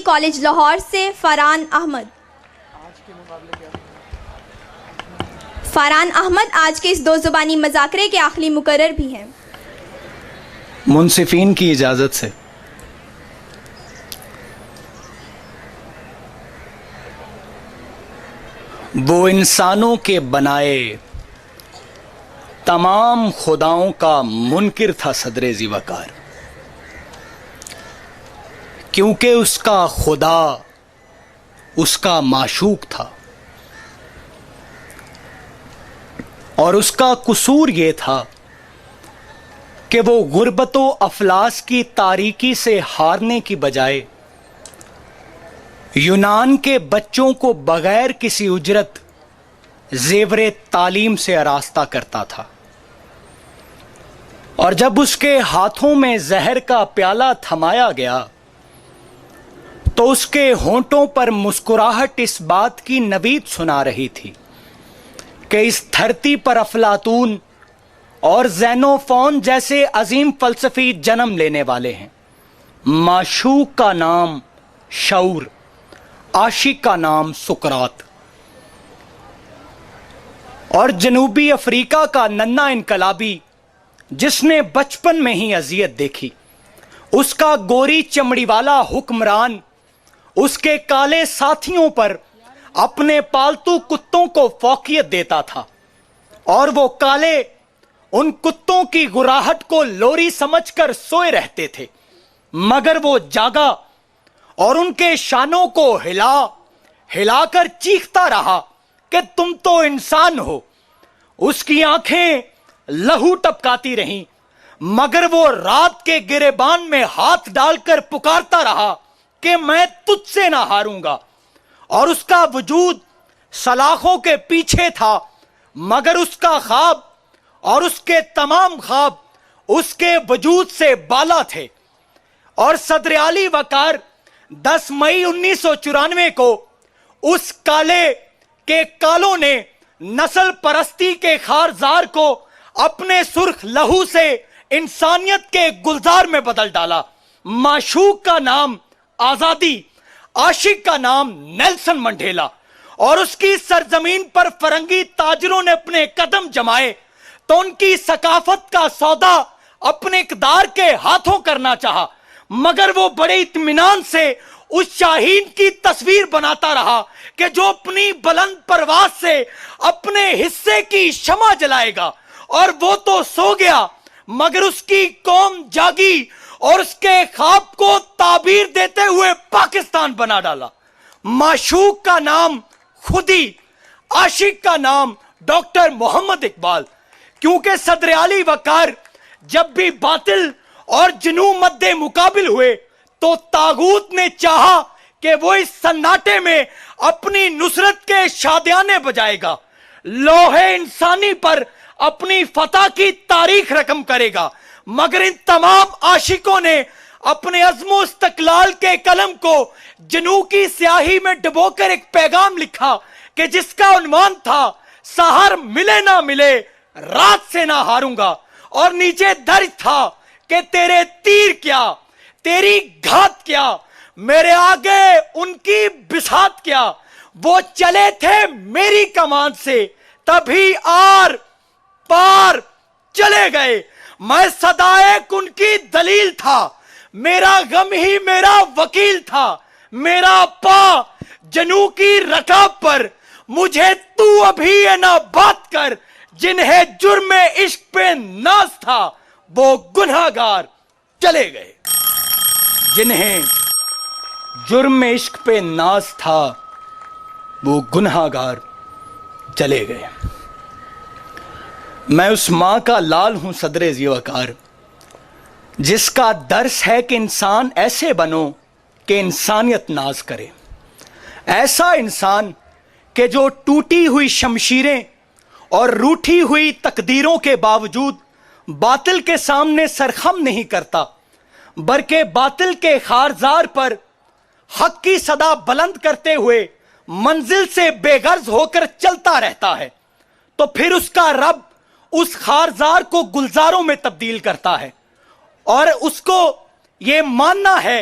College Lahore سے فرحان احمد۔ فرحان احمد آج کے اس 2 زبانی مذاکرے کے آخری مقرر بھی ہیں۔ منصفین کی اجازت سے وہ انسانوں کے بنائے تمام خداؤں کا منکر تھا صدر ذی وقار، کیونکہ اس کا خدا اس کا معشوق تھا، اور اس کا قصور یہ تھا کہ وہ غربت و افلاس کی تاریکی سے ہارنے کی بجائے یونان کے بچوں کو بغیر کسی اجرت زیور تعلیم سے آراستہ کرتا تھا، اور جب اس کے ہاتھوں میں زہر کا پیالہ تھمایا گیا تو اس کے ہونٹوں پر مسکراہٹ اس بات کی نوید سنا رہی تھی کہ اس دھرتی پر افلاطون اور زینوفون جیسے عظیم فلسفی جنم لینے والے ہیں۔ معشوق کا نام شعور، عاشق کا نام سقراط، اور جنوبی افریقہ کا ننھا انقلابی جس نے بچپن میں ہی اذیت دیکھی، اس کا گوری چمڑی والا حکمران اس کے کالے ساتھیوں پر اپنے پالتو کتوں کو فوقیت دیتا تھا، اور وہ کالے ان کتوں کی گراہٹ کو لوری سمجھ کر سوئے رہتے تھے، مگر وہ جاگا اور ان کے شانوں کو ہلا کر چیختا رہا کہ تم تو انسان ہو۔ اس کی آنکھیں لہو ٹپکاتی رہیں، مگر وہ رات کے گریبان میں ہاتھ ڈال کر پکارتا رہا کہ میں تجھ سے نہ ہاروں گا، اور اس کا وجود سلاخوں کے پیچھے تھا، مگر اس کا خواب اور اس کے تمام خواب اس کے وجود سے بالا تھے۔ اور صدر علی وقار 10 مئی 1994 کو اس کالے کے کالوں نے نسل پرستی کے خارزار کو اپنے سرخ لہو سے انسانیت کے گلزار میں بدل ڈالا۔ معشوق کا نام آزادی، عاشق کا نام نیلسن منڈیلا، اور اس کی سرزمین پر فرنگی تاجروں نے اپنے قدم جمائے تو ان کی ثقافت کا سودا اپنے اقدار کے ہاتھوں کرنا چاہا، مگر وہ بڑے اطمینان سے اس شاہین کی تصویر بناتا رہا کہ جو اپنی بلند پرواز سے اپنے حصے کی شمع جلائے گا، اور وہ تو سو گیا مگر اس کی قوم جاگی اور اس کے خواب کو تعبیر دیتے ہوئے پاکستان بنا ڈالا۔ معشوق کا نام خودی، عاشق کا نام ڈاکٹر محمد اقبال، کیونکہ صدر علی وقار جب بھی باطل اور جنوں مد مقابل ہوئے تو طاغوت نے چاہا کہ وہ اس سناٹے میں اپنی نصرت کے شادیانے بجائے گا، لوہے انسانی پر اپنی فتح کی تاریخ رقم کرے گا، مگر ان تمام عاشقوں نے اپنے عزم و استقلال کے قلم کو جنوں کی سیاہی میں ڈبو کر ایک پیغام لکھا کہ جس کا عنوان تھا سحر ملے نہ ملے رات سے نہ ہاروں گا، اور نیچے درج تھا کہ تیرے تیر کیا، تیری گھات کیا، میرے آگے ان کی بساط کیا، وہ چلے تھے میری کمان سے تبھی آر پار چلے گئے، میں صدائق ان کی دلیل تھا، میرا غم ہی میرا وکیل تھا، میرا پا جنوں کی رکاب پر، مجھے تو ابھی یہ نہ بات کر، جنہیں جرم عشق پہ ناز تھا وہ گنہگار چلے گئے۔ جنہیں جرم عشق پہ ناز تھا وہ گنہگار چلے گئے۔ میں اس ماں کا لال ہوں صدر ذی وقار، جس کا درس ہے کہ انسان ایسے بنو کہ انسانیت ناز کرے، ایسا انسان کہ جو ٹوٹی ہوئی شمشیریں اور روٹھی ہوئی تقدیروں کے باوجود باطل کے سامنے سرخم نہیں کرتا، بلکہ باطل کے خارزار پر حق کی صدا بلند کرتے ہوئے منزل سے بے غرض ہو کر چلتا رہتا ہے، تو پھر اس کا رب اس خارزار کو گلزاروں میں تبدیل کرتا ہے، اور اس کو یہ ماننا ہے